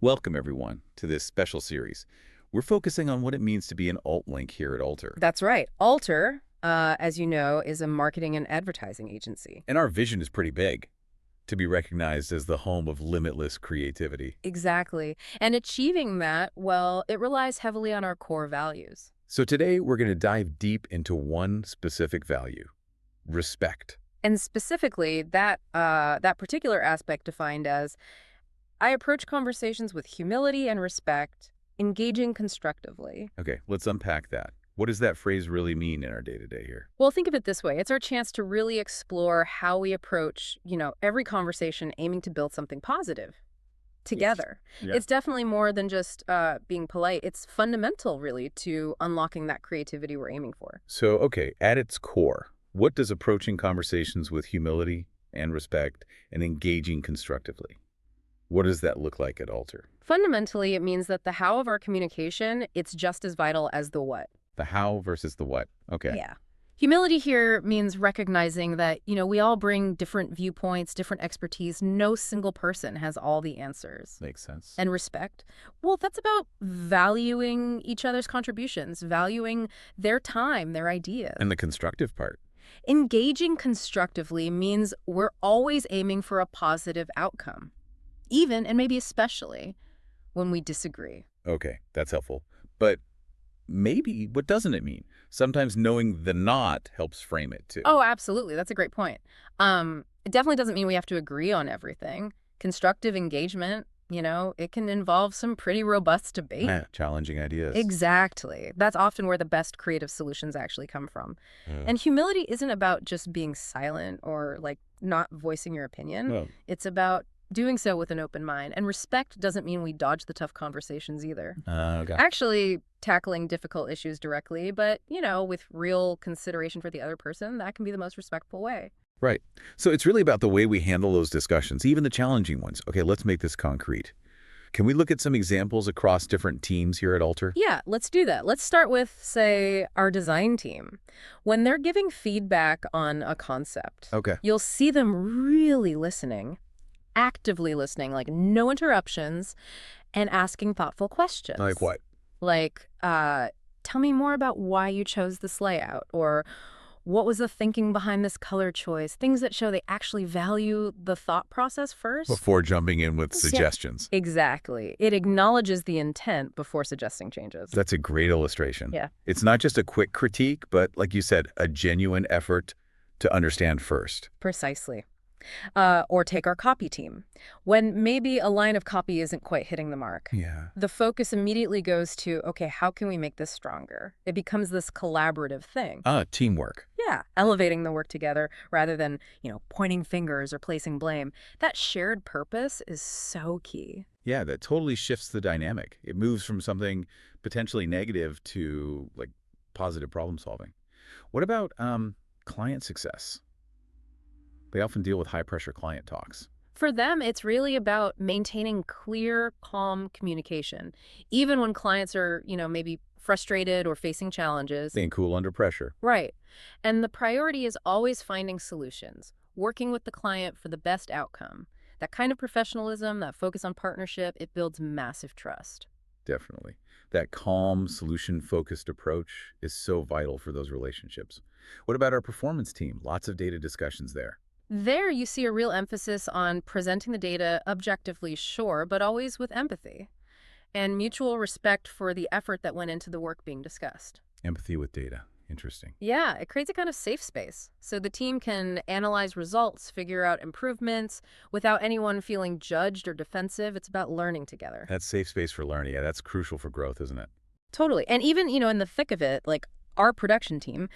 Welcome, everyone, to this special series. We're focusing on what it means to be an alt-link here at Alter. That's right. Alter, as you know, is a marketing and advertising agency. And our vision is pretty big, to be recognized as the home of limitless creativity. Exactly. And achieving that, well, it relies heavily on our core values. So today, we're going to dive deep into one specific value: respect. And specifically, that particular aspect defined as, I approach conversations with humility and respect, engaging constructively. Okay, let's unpack that. What does that phrase really mean in our day-to-day here? Well, think of it this way. It's our chance to really explore how we approach, every conversation aiming to build something positive together. Yeah. It's definitely more than just being polite. It's fundamental, really, to unlocking that creativity we're aiming for. So, okay, at its core, what does approaching conversations with humility and respect and engaging constructively? What does that look like at Alter? Fundamentally, it means that the how of our communication, it's just as vital as the what. The how versus the what. Okay. Yeah. Humility here means recognizing that, we all bring different viewpoints, different expertise. No single person has all the answers. Makes sense. And respect, well, that's about valuing each other's contributions, valuing their time, their ideas. And the constructive part. Engaging constructively means we're always aiming for a positive outcome, even and maybe especially when we disagree. Okay, that's helpful. But maybe, what doesn't it mean? Sometimes knowing the not helps frame it too. Oh, absolutely. That's a great point. It definitely doesn't mean we have to agree on everything. Constructive engagement, it can involve some pretty robust debate. Yeah, challenging ideas. Exactly. That's often where the best creative solutions actually come from. Yeah. And humility isn't about just being silent or not voicing your opinion. Well, It's about doing so with an open mind. And respect doesn't mean we dodge the tough conversations either. okay. Actually tackling difficult issues directly, but, with real consideration for the other person, that can be the most respectful way. Right. So it's really about the way we handle those discussions, even the challenging ones. Okay, let's make this concrete. Can we look at some examples across different teams here at Alter? Yeah, let's do that. Let's start with, say, our design team. When they're giving feedback on a concept, Okay. you'll see them really listening, actively listening, no interruptions, and asking thoughtful questions. Like what? Like, tell me more about why you chose this layout, or what was the thinking behind this color choice? Things that show they actually value the thought process first. Before jumping in with suggestions. Exactly. It acknowledges the intent before suggesting changes. That's a great illustration. Yeah. It's not just a quick critique, but like you said, a genuine effort to understand first. Precisely. Or take our copy team. When maybe a line of copy isn't quite hitting the mark, Yeah. the focus immediately goes to, okay, how can we make this stronger? It becomes this collaborative thing. Teamwork. Yeah, elevating the work together rather than, pointing fingers or placing blame. That shared purpose is so key. Yeah, that totally shifts the dynamic. It moves from something potentially negative to positive problem solving. What about client success? They often deal with high-pressure client talks. For them, it's really about maintaining clear, calm communication. Even when clients are, maybe frustrated or facing challenges. Staying cool under pressure. Right. And the priority is always finding solutions, working with the client for the best outcome. That kind of professionalism, that focus on partnership, it builds massive trust. Definitely. That calm, solution-focused approach is so vital for those relationships. What about our performance team? Lots of data discussions there. There, you see a real emphasis on presenting the data objectively, sure, but always with empathy and mutual respect for the effort that went into the work being discussed. Empathy with data. Interesting. Yeah, it creates a kind of safe space. So the team can analyze results, figure out improvements without anyone feeling judged or defensive. It's about learning together. That's safe space for learning. Yeah, that's crucial for growth, isn't it? Totally. And even, in the thick of it, our production team,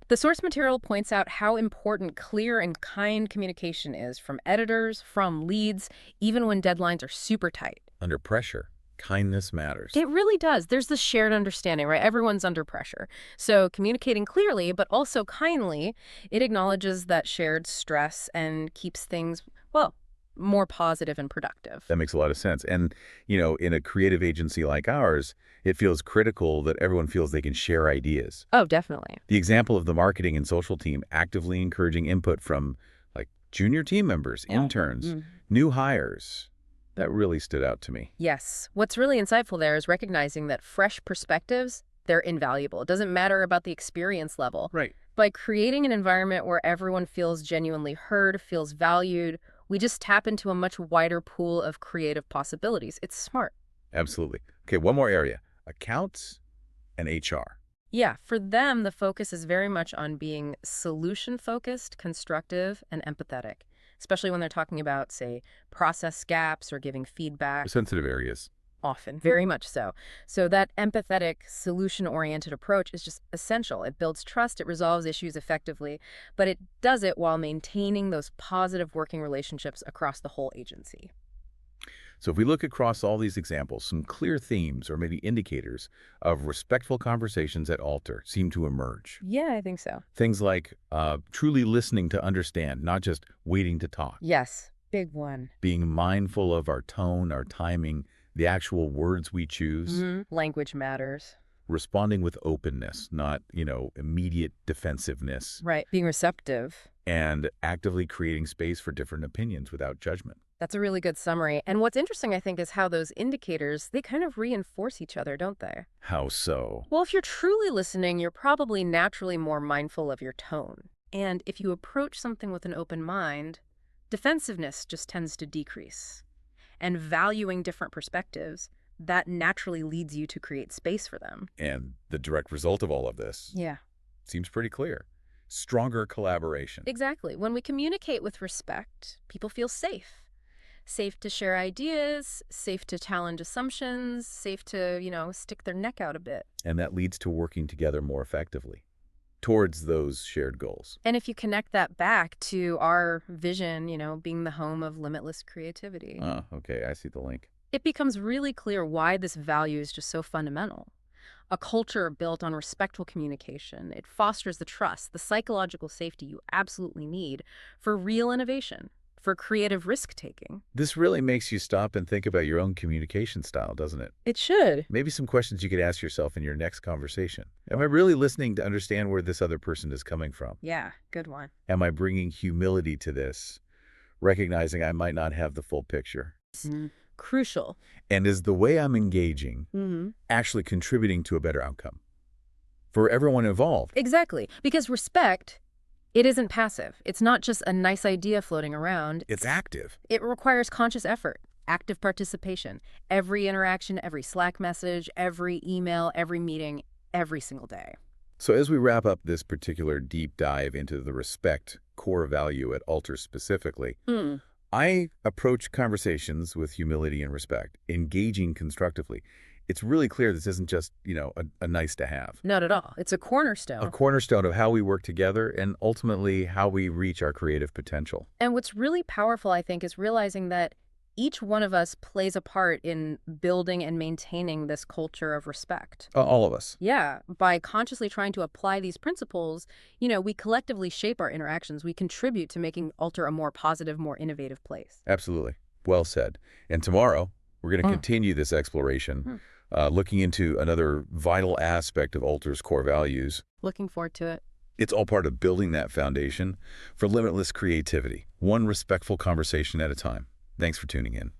the source material points out how important clear and kind communication is from editors, from leads, even when deadlines are super tight. Under pressure, kindness matters. It really does. There's this shared understanding, right? Everyone's under pressure. So communicating clearly, but also kindly, it acknowledges that shared stress and keeps things, more positive and productive. That makes a lot of sense. And, in a creative agency like ours, it feels critical that everyone feels they can share ideas. Oh, definitely. The example of the marketing and social team actively encouraging input from junior team members, interns, new hires. That really stood out to me. Yes. What's really insightful there is recognizing that fresh perspectives, they're invaluable. It doesn't matter about the experience level. Right. By creating an environment where everyone feels genuinely heard, feels valued, we just tap into a much wider pool of creative possibilities. It's smart. Absolutely. Okay, one more area. Accounts and HR. Yeah, for them, the focus is very much on being solution-focused, constructive, and empathetic, especially when they're talking about, say, process gaps or giving feedback. Sensitive areas. Often, very much so. So that empathetic, solution-oriented approach is just essential. It builds trust, it resolves issues effectively, but it does it while maintaining those positive working relationships across the whole agency. So if we look across all these examples, some clear themes or maybe indicators of respectful conversations at Alter seem to emerge. Yeah, I think so. Things like truly listening to understand, not just waiting to talk. Yes, big one. Being mindful of our tone, our timing, the actual words we choose. Language matters. Responding with openness, not, immediate defensiveness. Right, being receptive. And actively creating space for different opinions without judgment. That's a really good summary. And what's interesting, I think, is how those indicators, they kind of reinforce each other, don't they? How so? Well, if you're truly listening, you're probably naturally more mindful of your tone. And if you approach something with an open mind, defensiveness just tends to decrease. And valuing different perspectives, that naturally leads you to create space for them. And the direct result of all of this Yeah. seems pretty clear. Stronger collaboration. Exactly. When we communicate with respect, people feel safe. Safe to share ideas, safe to challenge assumptions, safe to, stick their neck out a bit. And that leads to working together more effectively towards those shared goals. And if you connect that back to our vision, being the home of limitless creativity, Oh, okay. I see the link. it becomes really clear why this value is just so fundamental. A culture built on respectful communication, it fosters the trust, the psychological safety you absolutely need for real innovation, for creative risk-taking. This really makes you stop and think about your own communication style, doesn't it? It should. Maybe some questions you could ask yourself in your next conversation. Am I really listening to understand where this other person is coming from? Yeah, good one. Am I bringing humility to this, recognizing I might not have the full picture? Crucial. And is the way I'm engaging actually contributing to a better outcome for everyone involved? Exactly. Because respect, it isn't passive. It's not just a nice idea floating around. It's active. It requires conscious effort, active participation. Every interaction, every Slack message, every email, every meeting, every single day. So as we wrap up this particular deep dive into the respect core value at Alter specifically, I approach conversations with humility and respect, engaging constructively. It's really clear this isn't just, a nice to have. Not at all. It's a cornerstone. A cornerstone of how we work together and ultimately how we reach our creative potential. And what's really powerful, I think, is realizing that each one of us plays a part in building and maintaining this culture of respect. All of us. Yeah, by consciously trying to apply these principles, we collectively shape our interactions. We contribute to making Alter a more positive, more innovative place. Absolutely. Well said. And tomorrow, we're going to continue this exploration, looking into another vital aspect of Alter's core values. Looking forward to it. It's all part of building that foundation for limitless creativity, one respectful conversation at a time. Thanks for tuning in.